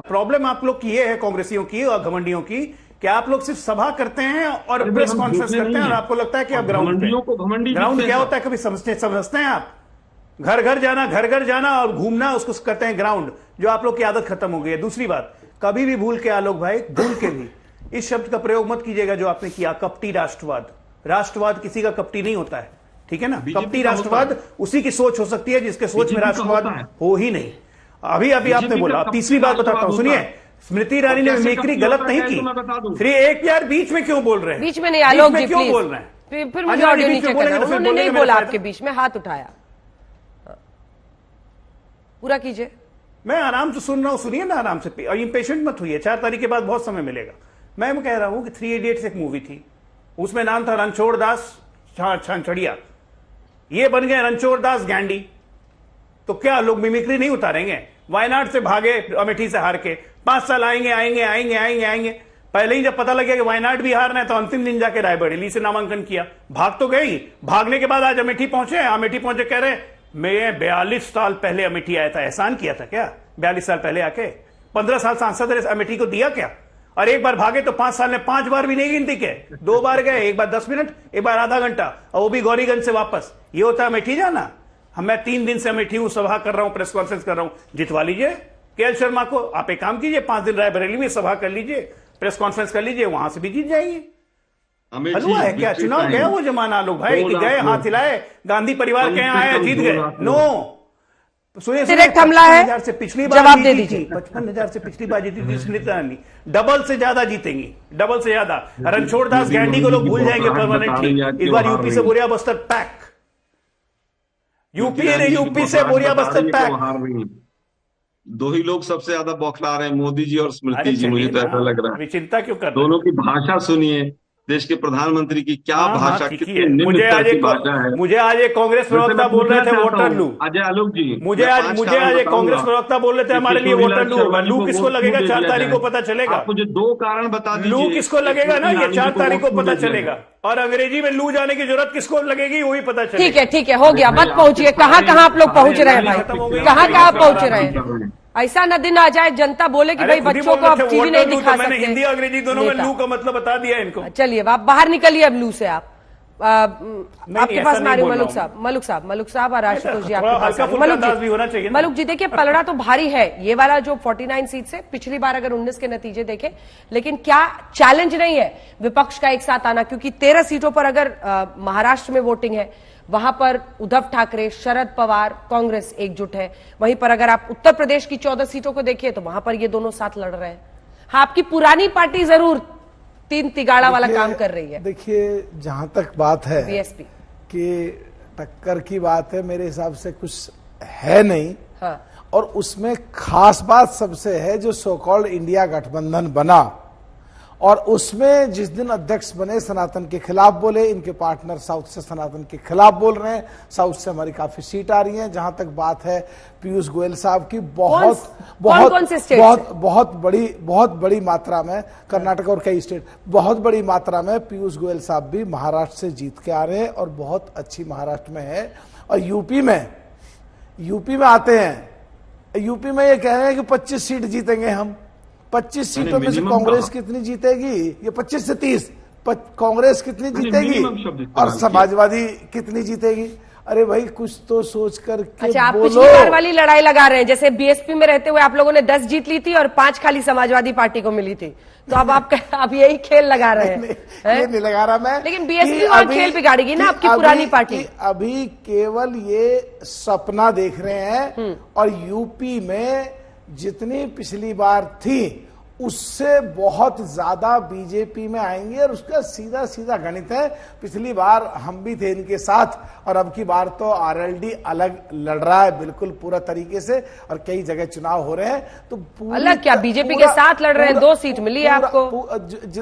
Problem आप लोग की ये है, कांग्रेसियों की और घमंडियों की, कि आप लोग सिर्फ सभा करते हैं और प्रेस कॉन्फ्रेंस करते हैं और आपको लगता है कि आप ग्राउंड पे, ग्राउंड क्या होता है कभी समझते हैं आप? घर घर जाना और घूमना, उसको कहते हैं ग्राउंड, जो आप लोग की आदत खत्म हो गई है। दूसरी बात, कभी भी भूल के आलोक भाई, भूल के भी इस शब्द का प्रयोग मत कीजिएगा जो आपने किया, कपटी राष्ट्रवाद। राष्ट्रवाद किसी का कपटी नहीं होता है, ठीक है ना? कपटी राष्ट्रवाद उसी की सोच हो सकती है जिसके सोच में राष्ट्रवाद हो ही नहीं। अभी आपने बोला। तीसरी बात बताता हूं, सुनिए, स्मृति ईरानी ने मिमिक्री गलत नहीं की। फिर एक यार बीच में क्यों बोल रहे हैं? बीच में नहीं, आलोक जी क्यों बोल रहे हैं? फिर मुझे ऑडियो नीचे करना। उन्होंने नहीं बोला, आपके बीच में हाथ उठाया। पूरा कीजिए। मैं आराम से सुन रहा हूं, सुनिए ना आराम से, और इम्पेशेंट मत होइए। 4 तारीख के बाद बहुत समय मिलेगा। मैं कह रहा हूं कि 3 इडियट्स एक मूवी थी, उसमें नाम था रणछोड़ दास छांछड़िया, ये बन गए रणछोड़ दास गैंडी। तो क्या लोग मिमिक्री नहीं उतारेंगे? वायनाड से भागे अमेठी से हार के, 5 साल आएंगे। पहले ही जब पता लगे कि वायनाड भी हारना है तो अंतिम दिन जाके रायबरेली से नामांकन किया। भाग तो गई, भागने के बाद आज अमेठी पहुंचे, कह रहे मैं 42 साल पहले अमेठी आया था। एहसान किया था क्या 42 साल पहले आके? 15 साल सांसद अमेठी को दिया क्या? और एक बार भागे तो 5 साल में 5 बार भी नहीं गिनती के, 2 बार गए, एक बार 10 मिनट, एक बार आधा घंटा, और वो भी गौरीगंज से वापस। ये होता है अमेठी जाना? मैं 3 दिन से अमेठी हूं, सभा कर रहा हूं, प्रेस कॉन्फ्रेंस कर रहा हूं। जितवा लीजिए केएल शर्मा को। आप एक काम कीजिए, 5 दिन रायबरेली में सभा कर लीजिए, प्रेस कॉन्फ्रेंस कर लीजिए, वहां से भी जीत जाएंगे। हलवा है क्या? चुनाव गया वो जमाना लोग भाई कि गए हाथ हिलाए, गांधी परिवार के यहाँ आए, जीत गए। नो, सुनिए, डायरेक्ट हमला है, 55,000 से पिछली बार जवाब दे दीजिए। 55,000 से पिछली बार जीती थी स्मृति ईरानी, डबल से ज्यादा जीतेंगी, डबल से ज्यादा। रणछोड़ दास गैंडी को लोग भूल जाएंगे परमानेंटली। इस बार यूपी से बोरिया बस्तर पैक, यूपी से बोरिया बस्तर पैक। 2 ही लोग सबसे ज्यादा बौखला रहे हैं, मोदी जी और स्मृति जी। मुझे तो ऐसा लग रहा है, चिंता क्यों कर रहे हैं? दोनों की भाषा सुनिए, देश के प्रधानमंत्री की क्या भाषा, कितनी निम्न स्तर की भाषा है। मुझे आज एक कांग्रेस प्रवक्ता बोल रहे थे वोटर लू। अजय आलोक जी, मुझे आज एक कांग्रेस प्रवक्ता बोल रहे थे हमारे लिए वोटर लू होगा। लू किसको लगेगा? 4 तारीख को पता चलेगा। आप मुझे 2 कारण बता दीजिए। लू किसको लगेगा ना, ये 4 तारीख को पता चलेगा। और अंग्रेजी में लू जाने की जरूरत किसको लगेगी, वही पता चलेगा। ठीक है, हो गया, मत पहुंचिए। कहाँ आप लोग पहुंच रहे हैं भाई? कहाँ आप पहुंच रहे हैं? ऐसा न दिन आ जाए जनता बोले कि भाई बच्चों को अब टीवी नहीं दिखा सकते। मैंने हिंदी अंग्रेजी दोनों में लू का मतलब बता दिया इनको। चलिए आप बाहर निकलिए अब लू से। आप आपके पास मारी मलुक साहब और आशुतोष जी आपके पास। मलुक जी देखिए, पलड़ा तो भारी है ये वाला जो 49 सीट से। पिछली बार अगर 19 के नतीजे देखें, लेकिन क्या चैलेंज नहीं है विपक्ष का एक साथ आना? क्योंकि 13 सीटों पर अगर महाराष्ट्र में वोटिंग है, वहां पर उद्धव ठाकरे, शरद पवार, कांग्रेस एकजुट है। वहीं पर अगर आप उत्तर प्रदेश की 14 सीटों को देखिए तो वहां पर ये दोनों साथ लड़ रहे हैं। हाँ, आपकी पुरानी पार्टी जरूर 3 तिगाड़ा वाला काम कर रही है। देखिए, जहां तक बात है बीएसपी कि टक्कर की बात है, मेरे हिसाब से कुछ है नहीं। हाँ। और उसमें खास बात सबसे है जो सो कॉल्ड इंडिया गठबंधन बना, और उसमें जिस दिन अध्यक्ष बने सनातन के खिलाफ बोले। इनके पार्टनर साउथ से सनातन के खिलाफ बोल रहे हैं। साउथ से हमारी काफी सीट आ रही हैं। जहां तक बात है पीयूष गोयल साहब की, बहुत बड़ी मात्रा में, कर्नाटक और कई स्टेट, बहुत बड़ी मात्रा में पीयूष गोयल साहब भी महाराष्ट्र से जीत के आ रहे हैं और बहुत अच्छी महाराष्ट्र में है। और यूपी में आते हैं, यूपी में ये कह रहे हैं कि 25 सीट जीतेंगे हम। 25 सीटों में से कांग्रेस कितनी जीतेगी? ये 25 से 30। कांग्रेस कितनी जीतेगी और समाजवादी कितनी जीतेगी? अरे भाई कुछ तो सोच करके अच्छा, आप बोलो। पिछली बार वाली लड़ाई लगा रहे हैं, जैसे बीएसपी में रहते हुए आप लोगों ने 10 जीत ली थी और 5 खाली समाजवादी पार्टी को मिली थी। तो अब आप यही खेल लगा रहे हैं। ये नहीं लगा रहा मैं, लेकिन बीएसपी और खेल बिगाड़ेगी ना आपकी पुरानी पार्टी। अभी केवल ये सपना देख रहे हैं। और यूपी में जितनी पिछली बार थी उससे बहुत ज्यादा बीजेपी में आएंगे। और उसका सीधा गणित है, पिछली बार हम भी थे इनके साथ, और अब की बार तो आरएलडी अलग लड़ रहा है बिल्कुल पूरा तरीके से, और कई जगह चुनाव हो रहे हैं। तो अलग क्या, बीजेपी के साथ लड़ रहे हैं। 2 सीट मिली है आपको।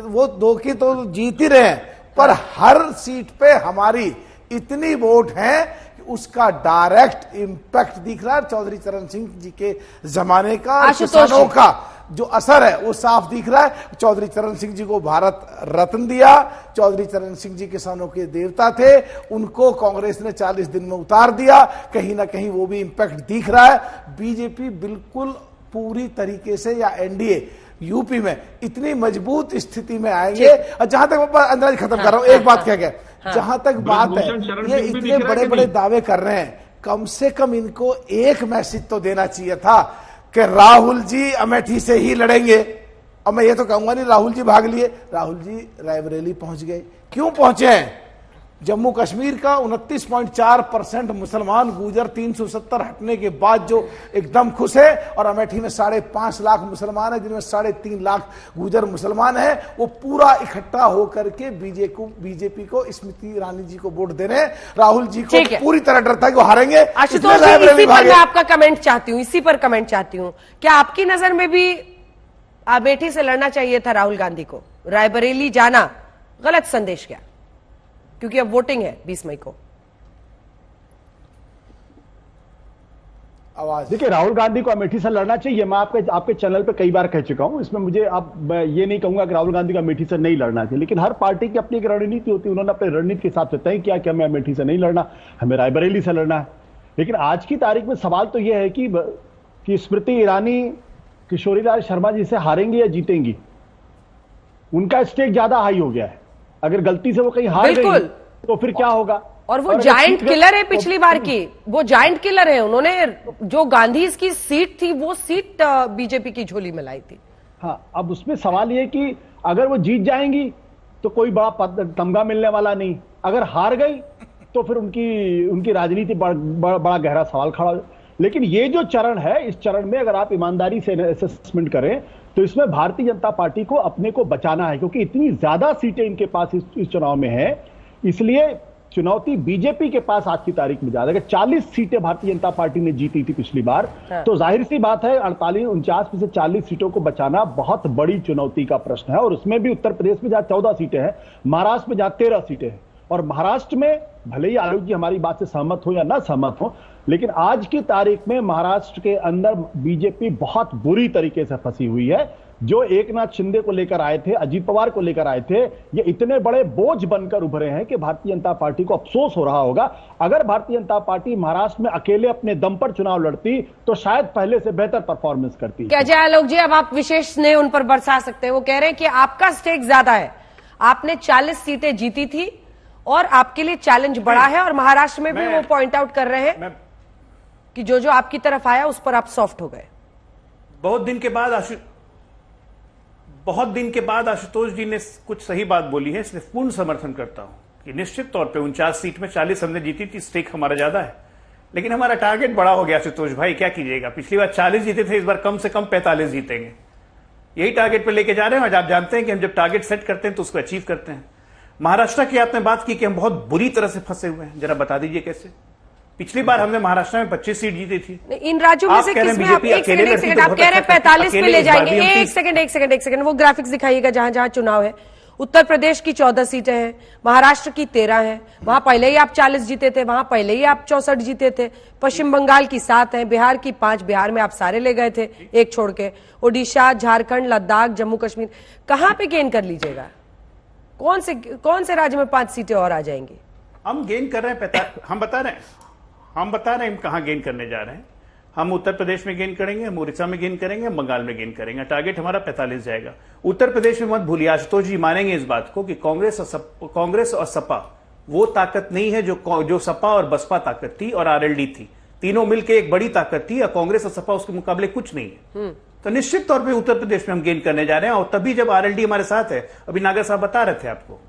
वो 2 की तो जीत ही रहे हैं, पर हर सीट पे हमारी इतनी वोट है उसका डायरेक्ट इंपैक्ट दिख रहा है। चौधरी चरण सिंह जी के जमाने का किसानों का जो असर है वो साफ दिख रहा है। चौधरी चरण सिंह जी को भारत रत्न दिया। चौधरी चरण सिंह जी किसानों के देवता थे, उनको कांग्रेस ने 40 दिन में उतार दिया। कहीं ना कहीं वो भी इंपैक्ट दिख रहा है। बीजेपी बिल्कुल पूरी तरीके से या एनडीए यूपी में इतनी मजबूत स्थिति में आएंगे। और जहां तक अंदाज खत्म कर रहा हूं, एक बात कह के, जहां तक बात है, ये इतने बड़े बड़े दावे कर रहे हैं, कम से कम इनको एक मैसेज तो देना चाहिए था कि राहुल जी अमेठी से ही लड़ेंगे। और मैं ये तो कहूंगा नहीं राहुल जी भाग लिए, राहुल जी रायबरेली पहुंच गए। क्यों पहुंचे हैं? जम्मू कश्मीर का 29.4% मुसलमान गुजर 370 हटने के बाद जो एकदम खुश है, और अमेठी में 5.5 लाख मुसलमान है, जिनमें 3.5 लाख गुजर मुसलमान है, वो पूरा इकट्ठा होकर के बीजेपी को स्मृति ईरानी जी को वोट दे रहे हैं। राहुल जी को पूरी तरह डर था कि वो हारेंगे। आशुतोष जी, इसी पर मैं आपका कमेंट चाहती हूँ, इसी पर कमेंट चाहती हूँ। क्या आपकी नजर में भी अमेठी से लड़ना चाहिए था राहुल गांधी को? रायबरेली जाना गलत संदेश क्या? क्योंकि अब वोटिंग है 20 मई को। आवाज देखिए, राहुल गांधी को अमेठी से लड़ना चाहिए। मैं आपके चैनल पे कई बार कह चुका हूं, इसमें मुझे मैं ये नहीं कहूंगा कि राहुल गांधी को अमेठी से नहीं लड़ना चाहिए, लेकिन हर पार्टी की अपनी एक रणनीति होती है। उन्होंने अपनी रणनीति के हिसाब से तय किया कि हमें अमेठी से नहीं लड़ना, हमें रायबरेली से लड़ना है। लेकिन आज की तारीख में सवाल तो यह है कि स्मृति ईरानी किशोरीलाल शर्मा जी से हारेंगी या जीतेंगी? उनका स्टेक ज्यादा हाई हो गया है। अगर गलती से वो कहीं हार गई तो फिर क्या होगा? और वो जायंट किलर है पिछली बार की, वो जायंट किलर है। उन्होंने जो गांधी की सीट थी वो सीट बीजेपी की झोली में लाई थी। हाँ, अब उसमें सवाल ये कि अगर वो जीत जाएंगी तो कोई बड़ा तमगा मिलने वाला नहीं, अगर हार गई तो फिर उनकी राजनीति बड़ा गहरा सवाल खड़ा। लेकिन ये जो चरण है, इस चरण में अगर आप ईमानदारी से असेसमेंट करें तो इसमें भारतीय जनता पार्टी को अपने को बचाना है, क्योंकि इतनी ज्यादा सीटें इनके पास इस चुनाव में है। इसलिए चुनौती बीजेपी के पास आज की तारीख में ज्यादा है। 40 सीटें भारतीय जनता पार्टी ने जीती थी पिछली बार, तो जाहिर सी बात है 49 में से 40 सीटों को बचाना बहुत बड़ी चुनौती का प्रश्न है। और उसमें भी उत्तर प्रदेश में जहां 14 सीटें हैं, महाराष्ट्र में जहां 13 सीटें हैं, और महाराष्ट्र में भले ही आलोक जी हमारी बात से सहमत हो या ना सहमत हो, लेकिन आज की तारीख में महाराष्ट्र के अंदर बीजेपी बहुत बुरी तरीके से फंसी हुई है। जो एकनाथ शिंदे को लेकर आए थे, अजीत पवार को लेकर आए थे, ये इतने बड़े बोझ बनकर उभरे हैं कि भारतीय जनता पार्टी को अफसोस हो रहा होगा। अगर भारतीय जनता पार्टी महाराष्ट्र में अकेले अपने दम पर चुनाव लड़ती तो शायद पहले से बेहतर परफॉर्मेंस करती। क्या जय आलोक जी, अब आप विशेष स्नेह उन पर बरसा सकते हैं। वो कह रहे हैं कि आपका स्टेक ज्यादा है, आपने 40 सीटें जीती थी और आपके लिए चैलेंज बड़ा है। और महाराष्ट्र में भी वो पॉइंट आउट कर रहे हैं कि जो आपकी तरफ आया उस पर आप सॉफ्ट हो गए। बहुत दिन के बाद आशुतोष जी ने कुछ सही बात बोली है, इसलिए पूर्ण समर्थन करता हूं कि निश्चित तौर पे 49 सीट में 40 हमने जीती थी, स्टेक हमारा ज्यादा है, लेकिन हमारा टारगेट बड़ा हो गया। आशुतोष भाई क्या कीजिएगा, पिछली बार 40 जीते थे, इस बार कम से कम 45 जीतेंगे। यही टारगेट पे लेके जा रहे हैं। आज आप जानते हैं कि हम जब टारगेट सेट करते हैं तो उसको अचीव करते हैं। महाराष्ट्र की आपने बात की कि हम बहुत बुरी तरह से फंसे हुए हैं, जरा बता दीजिए कैसे? पिछली बार हमने महाराष्ट्र में 25 सीट जीती थी। इन राज्यों में से किसमें आप एक सेकंड आप कह रहे हैं 45 पे ले जाएंगे? एक सेकंड वो ग्राफिक्स दिखाइएगा जहां जहां चुनाव है। उत्तर प्रदेश की 14 सीटें हैं, महाराष्ट्र की 13 हैं, वहां पहले ही आप 40 जीते थे, वहां पहले ही आप 64 जीते थे। पश्चिम बंगाल की 7 हैं, बिहार की 5, बिहार में आप सारे ले गए थे एक छोड़ के। ओडिशा, झारखंड, लद्दाख, जम्मू कश्मीर, कहां पे गेन कर लीजिएगा? कौन से राज्य में 5 सीटें और आ जाएंगी? हम गेन कर रहे हैं, हम बता रहे हैं हम कहां गेन करने जा रहे हैं। हम उत्तर प्रदेश में गेन करेंगे, हम उड़ीसा में गेन करेंगे, हम बंगाल में गेन करेंगे। टारगेट हमारा 45 जाएगा। उत्तर प्रदेश में मत भूलिए, आशुतोष जी मानेंगे इस बात को कि कांग्रेस और सपा वो ताकत नहीं है जो सपा और बसपा ताकत थी और आरएलडी थी। तीनों मिलकर एक बड़ी ताकत थी, और कांग्रेस और सपा उसके मुकाबले कुछ नहीं है। तो निश्चित तौर पर उत्तर प्रदेश में हम गेन करने जा रहे हैं, और तभी जब आरएलडी हमारे साथ है। अभी नागर साहब बता रहे थे आपको,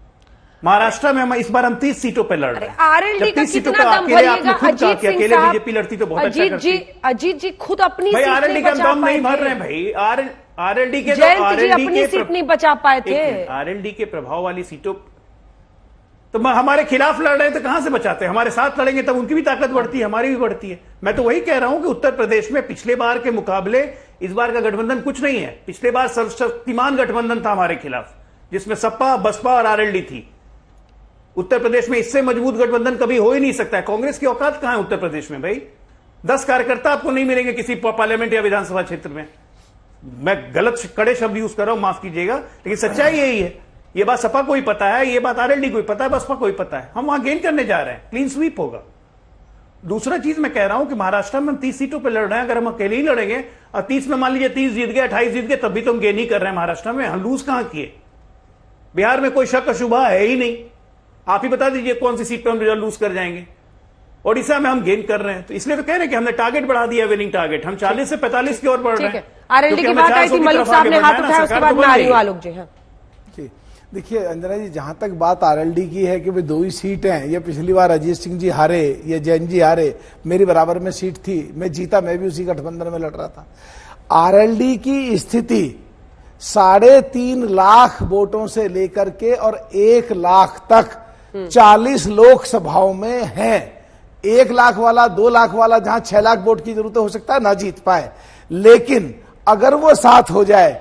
महाराष्ट्र में हम इस बार 30 सीटों पर लड़ रहे हैं। आरएलडी का कितना दम भरिएगा? अजीत सिंह साहब, बीजेपी लड़ती तो बहुत अच्छा करती। अजीत जी खुद अपनी सीट आरएलडी का दम नहीं भर रहे हैं भाई। आरएलडी के अपनी सीट नहीं बचा पाए थे। आरएलडी के प्रभाव वाली सीटों तो हमारे खिलाफ लड़ रहे हैं, तो कहां से बचाते हैं? हमारे साथ लड़ेंगे तब उनकी भी ताकत बढ़ती है, हमारी भी बढ़ती है। मैं तो वही कह रहा हूं कि उत्तर प्रदेश में पिछले बार के मुकाबले इस बार का गठबंधन कुछ नहीं है। पिछले बार सर्वशक्तिमान गठबंधन था हमारे खिलाफ, जिसमें सपा, बसपा और आरएलडी थी। उत्तर प्रदेश में इससे मजबूत गठबंधन कभी हो ही नहीं सकता है। कांग्रेस की औकात कहां है उत्तर प्रदेश में भाई? 10 कार्यकर्ता आपको नहीं मिलेंगे किसी पार्लियामेंट या विधानसभा क्षेत्र में। मैं गलत कड़े शब्द यूज कर रहा हूं, माफ कीजिएगा, लेकिन सच्चाई यही है। ये बात सपा को ही पता है, ये बात आरएलडी को ही पता है, बसपा को ही पता है। हम वहां गेन करने जा रहे हैं, क्लीन स्वीप होगा। दूसरा चीज मैं कह रहा हूं कि महाराष्ट्र में हम 30 सीटों पे लड़ रहे हैं। अगर हम अकेले ही लड़ेंगे और 30 में मान लीजिए 30 जीत गए, 28 जीत गए, तब भी तो हम गेन ही कर रहे हैं महाराष्ट्र में। हम लूज कहां किए? बिहार में कोई शक शुबा है ही नहीं। आप ही बता दीजिए कौन सी सीट पे हम रिजल्ट लूज कर जाएंगे। ओडिशा में हम गेन कर रहे हैं, तो इसलिए तो कह रहे हैं कि हमने टारगेट बढ़ा दिया, विनिंग टारगेट। हम 40 से 45 की ओर बढ़ रहे हैं। आरएलडी की बात आई थी, मलुक साहब ने हाथ उठाया, उसके बाद में आ रही हूं आलोक जी। हाँ जी, देखिए अंजना जी, जहां तक बात आरएलडी की है कि वे 2 ही सीट हैं, ये पिछली बार अजीत सिंह जी हारे, ये जैन जी हारे, मेरी बराबर में सीट थी, मैं जीता, मैं भी उसी गठबंधन में लड़ रहा था। आरएलडी की स्थिति 3.5 लाख वोटों से लेकर के और 1 लाख तक 40 लोकसभाओं में है। 1 लाख वाला, 2 लाख वाला, जहां 6 लाख वोट की जरूरत हो सकता है ना जीत पाए, लेकिन अगर वो साथ हो जाए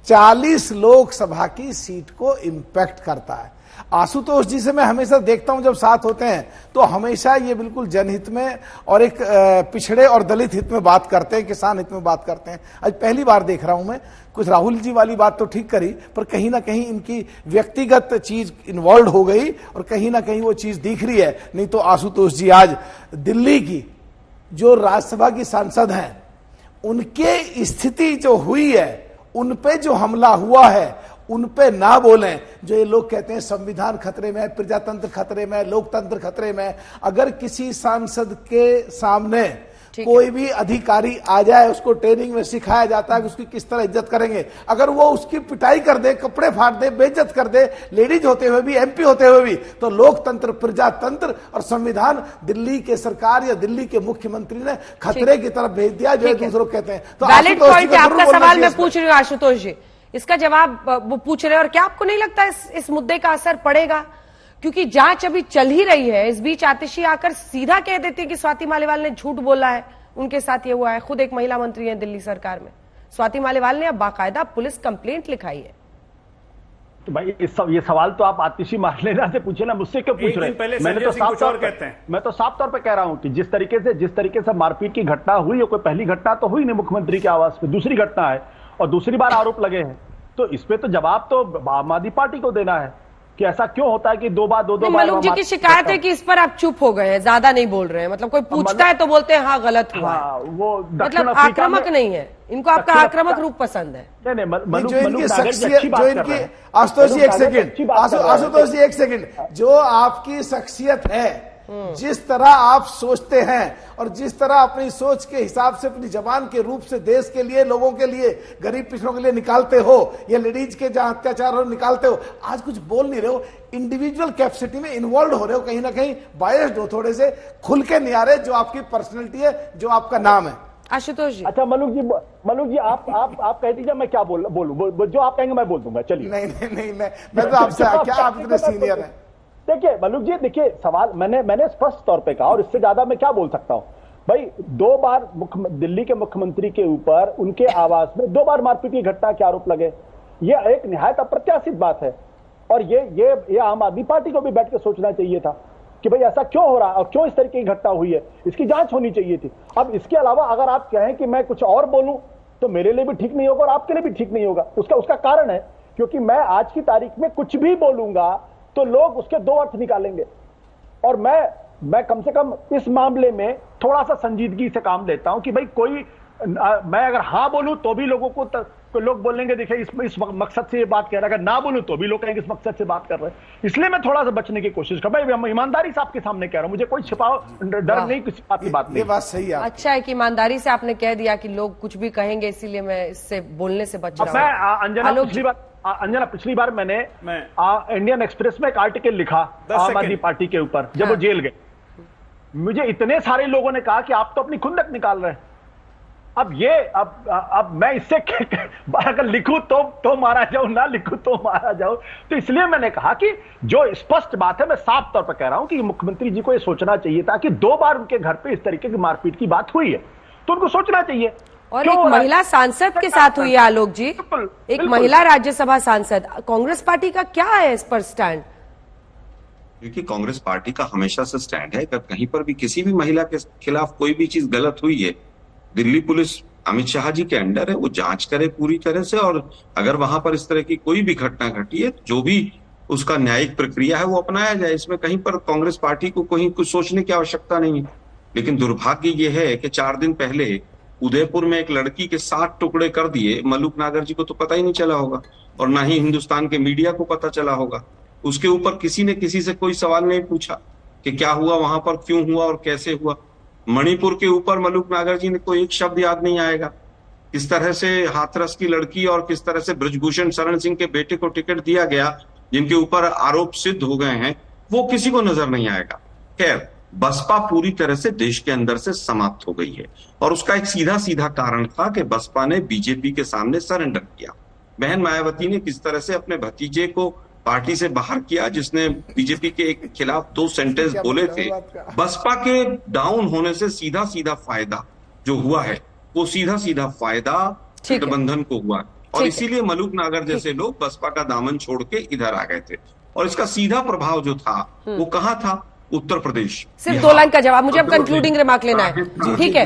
40 लोकसभा की सीट को इंपैक्ट करता है। आशुतोष जी से मैं हमेशा देखता हूं जब साथ होते हैं तो हमेशा ये बिल्कुल जनहित में और एक पिछड़े और दलित हित में बात करते हैं, किसान हित में बात करते हैं। आज पहली बार देख रहा हूं मैं, कुछ राहुल जी वाली बात तो ठीक करी, पर कहीं ना कहीं इनकी व्यक्तिगत चीज इन्वॉल्व हो गई और कहीं ना कहीं वो चीज दिख रही है। नहीं तो आशुतोष जी आज दिल्ली की जो राज्यसभा की सांसद हैं, उनके स्थिति जो हुई है, उन पे जो हमला हुआ है, उन पे ना बोलें। जो ये लोग कहते हैं संविधान खतरे में है, प्रजातंत्र खतरे में है, लोकतंत्र खतरे में है। अगर किसी सांसद के सामने कोई भी अधिकारी आ जाए, उसको ट्रेनिंग में सिखाया जाता है कि उसकी किस तरह इज्जत करेंगे, अगर वो उसकी पिटाई कर दे, कपड़े फाड़ दे, बेइज्जत कर दे, लेडीज होते हुए भी, एमपी होते हुए भी, तो लोकतंत्र, प्रजातंत्र और संविधान दिल्ली के सरकार या दिल्ली के मुख्यमंत्री ने खतरे की तरफ भेज दिया, जो दूसरों कहते हैं। तो वैलिड पॉइंट है आपका सवाल, मैं पूछ रही हूँ आशुतोष जी, इसका जवाब वो पूछ रहे हैं। और क्या आपको नहीं लगता इस मुद्दे का असर पड़ेगा? क्योंकि जांच अभी चल ही रही है, इस बीच आतिशी आकर सीधा कह देती है कि स्वाति मालीवाल ने झूठ बोला है, उनके साथ ये हुआ है। खुद एक महिला मंत्री है दिल्ली सरकार में, स्वाति मालीवाल ने अब बाकायदा पुलिस कंप्लेंट लिखाई है। तो भाई ये सवाल तो आप आतिशी मारलेना से पूछे ना, मुझसे क्यों पूछ रहे हैं? मैंने तो साफ तौर पे, मैं तो साफ तौर पे कह रहा हूं कि जिस तरीके से मारपीट की घटना हुई है, कोई पहली घटना तो हुई नहीं मुख्यमंत्री के आवास पे, दूसरी घटना है और दूसरी बार आरोप लगे हैं, तो इस पे तो जवाब तो आम आदमी पार्टी को देना है कि ऐसा क्यों होता है कि दो बार मलुक जी की शिकायत है कि इस पर आप चुप हो गए हैं, ज्यादा नहीं बोल रहे हैं। मतलब कोई पूछता है तो बोलते हैं हाँ गलत हुआ। हाँ, वो मतलब आक्रामक नहीं है, इनको आपका आक्रामक रूप पसंद है। जो इनकी शख्सियत, जो इनकी, आशुतोष जी एक सेकंड, आशुतोष जी एक सेकंड, जो आपकी शख्सियत है, जिस तरह आप सोचते हैं और जिस तरह अपनी सोच के हिसाब से अपनी जबान के रूप से देश के लिए, लोगों के लिए, गरीब पिछड़ों के लिए निकालते हो, या लेडीज के जहां अत्याचार हो निकालते हो, आज कुछ बोल नहीं रहे हो, इंडिविजुअल कैपेसिटी में इन्वॉल्व हो रहे हो, कहीं ना कहीं बायस्ड हो, थोड़े से खुल के नहीं आ रहे, जो आपकी पर्सनैलिटी है, जो आपका नाम है। आशुतोष जी, अच्छा मलुक जी आप कह दीजिए, मैं क्या बोलूं, जो आप कहेंगे मैं बोल दूंगा। चलिए। नहीं, मैं तो आपसे, क्या आप इतने सीनियर हैं? देखिए मलुक जी, देखिए सवाल मैंने स्पष्ट तौर पे कहा, और इससे ज्यादा मैं क्या बोल सकता हूं भाई। 2 बार दिल्ली के मुख्यमंत्री के ऊपर, उनके आवास में 2 बार मारपीट की घटना के आरोप लगे, ये एक निहायत अप्रत्याशित बात है। और ये आम आदमी पार्टी को भी बैठ के सोचना चाहिए था कि भाई ऐसा क्यों हो रहा है और क्यों इस तरीके की घटना हुई है, इसकी जांच होनी चाहिए थी। अब इसके अलावा अगर आप कहें कि मैं कुछ और बोलूं तो मेरे लिए भी ठीक नहीं होगा और आपके लिए भी ठीक नहीं होगा। उसका कारण है क्योंकि मैं आज की तारीख में कुछ भी बोलूंगा तो लोग उसके 2 अर्थ निकालेंगे, और मैं कम से कम इस मामले में थोड़ा सा संजीदगी से काम लेता हूं कि भाई मैं अगर हाँ बोलूं तो भी लोगों को लोग बोलेंगे देखिए इस मकसद से ये बात कह रहा है, अगर ना बोलूं तो भी लोग कहेंगे इस मकसद से बात कर रहे हैं। इसलिए मैं थोड़ा सा बचने की कोशिश कर, भाई ईमानदारी से आपके सामने कह रहा हूं, मुझे कोई छिपाव डर नहीं, किसी बात की बात नहीं। ये बात सही है। अच्छा है कि ईमानदारी से आपने कह दिया कि लोग कुछ भी कहेंगे, इसीलिए मैं इससे बोलने से बच रहा हूं। अंजना पिछली बार मैंने इंडियन एक्सप्रेस में एक आर्टिकल लिखा आम आदमी पार्टी के ऊपर, जब वो जेल गए, मुझे इतने सारे लोगों ने कहा कि आप तो अपनी खुंदक निकाल रहे हैं। अब मैं इससे अगर लिखूं तो मारा जाऊं, ना लिखूं तो मारा जाऊं। तो इसलिए मैंने कहा कि जो स्पष्ट बात है, मैं साफ तौर पर कह रहा हूं कि मुख्यमंत्री जी को यह सोचना चाहिए था कि 2 बार उनके घर पे इस तरीके की मारपीट की बात हुई है, तो उनको सोचना चाहिए। और एक महिला सांसद के साथ हुई है आलोक जी, एक महिला राज्यसभा सांसद। कांग्रेस पार्टी का क्या है इस पर स्टैंड? क्योंकि कांग्रेस पार्टी का हमेशा से स्टैंड है कि कहीं पर भी किसी भी महिला के खिलाफ कोई भी चीज गलत हुई है, दिल्ली पुलिस अमित शाह जी के अंडर है, वो जांच करे पूरी तरह से, और अगर वहां पर इस तरह की कोई भी घटना घटी है, जो भी उसका न्यायिक प्रक्रिया है वो अपनाया जाए। इसमें कहीं पर कांग्रेस पार्टी को कहीं कुछ सोचने की आवश्यकता नहीं है। लेकिन दुर्भाग्य ये है कि 4 दिन पहले उदयपुर में एक लड़की के 7 टुकड़े कर दिए, मलूक नागर जी को तो पता ही नहीं चला होगा और ना ही हिंदुस्तान के मीडिया को पता चला होगा। उसके ऊपर किसी ने किसी से कोई सवाल नहीं पूछा कि क्या हुआ वहां पर, क्यों हुआ और कैसे हुआ। मणिपुर के ऊपर मलूक नागर जी ने कोई एक शब्द याद नहीं आएगा। किस तरह से हाथरस की लड़की और किस तरह से बृजभूषण शरण सिंह के बेटे को टिकट दिया गया, जिनके ऊपर आरोप सिद्ध हो गए हैं, वो किसी को नजर नहीं आएगा। खैर, बसपा पूरी तरह से देश के अंदर से समाप्त हो गई है और उसका एक सीधा सीधा कारण था कि बसपा ने बीजेपी के सामने सरेंडर किया। बहन मायावती ने किस तरह से अपने भतीजे को पार्टी से बाहर किया, जिसने बीजेपी के एक खिलाफ 2 सेंटेंस बोले थे। बसपा के डाउन होने से सीधा सीधा फायदा जो हुआ है, वो सीधा सीधा फायदा गठबंधन को हुआ और इसीलिए मलूक नागर जैसे लोग बसपा का दामन छोड़ के इधर आ गए थे। और इसका सीधा प्रभाव जो था वो कहाँ था? उत्तर प्रदेश। सिर्फ 2 लाइन का जवाब मुझे, अब कंक्लूडिंग रिमार्क लेना है। ठीक है,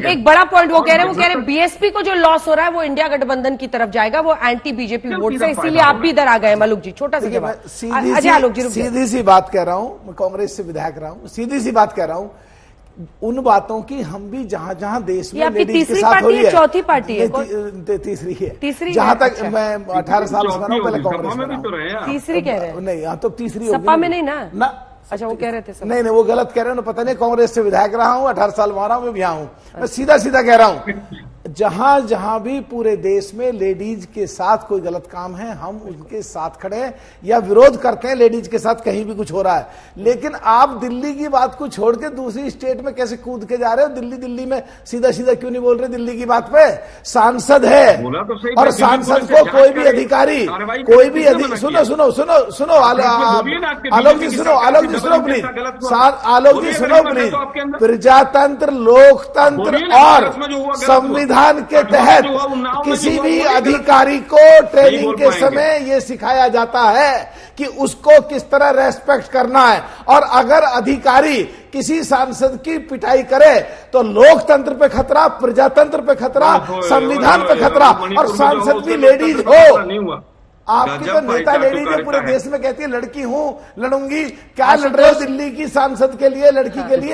एक बड़ा पॉइंट वो कह रहे हैं बीएसपी को जो लॉस हो रहा है वो इंडिया गठबंधन की तरफ जाएगा, वो एंटी बीजेपी वोट से, इसीलिए आप भी इधर आ गए। मलूक जी, छोटा सा जवाब। अजय आलोक जी, सीधी सी बात कह रहा हूं, मैं कांग्रेस से विधायक रहा हूं, सीधी सी बात कह रहा हूं, उन बातों की हम भी जहां जहां देश में लेडीज के साथ हो रही है, चौथी पार्टी है, तीसरी है, तीसरी जहां तक मैं 18 साल से बना हूं, पहले कांग्रेस में तीसरी कह रहे हैं। नहीं, यहाँ तो तीसरी सपा में नहीं ना? अच्छा, वो कह रहे थे नहीं, वो गलत कह रहे हैं, पता नहीं। कांग्रेस से विधायक रहा हूं, 18 साल वहां रहा हूं, मैं भी यहाँ हूं। मैं सीधा सीधा कह रहा हूं, जहां जहां भी पूरे देश में लेडीज के साथ कोई गलत काम है, हम उनके साथ खड़े हैं या विरोध करते हैं लेडीज के साथ कहीं भी कुछ हो रहा है। लेकिन आप दिल्ली की बात को छोड़ के दूसरी स्टेट में कैसे कूद के जा रहे हो? दिल्ली में सीधा सीधा क्यों नहीं बोल रहे दिल्ली की बात पे? सांसद है और सांसद को कोई भी अधिकारी, कोई भी सुनो सुनो सुनो सुनो आलोक जी सुनो, आलोक जी सुनो प्लीज, आलोक जी सुनो प्लीज। प्रजातंत्र, लोकतंत्र और संविधान के तहत किसी भी अधिकारी को ट्रेनिंग के समय यह सिखाया जाता है कि उसको किस तरह रेस्पेक्ट करना है। और अगर अधिकारी किसी सांसद की पिटाई करे तो लोकतंत्र पे खतरा, प्रजातंत्र पे खतरा, संविधान पे खतरा, और सांसद भी लेडीज हो। आपकी तो नेता लेडीज है, पूरे देश में कहती है लड़की हूं, लड़ूंगी। क्या लड़ रहे हो दिल्ली की सांसद के लिए, लड़की के लिए?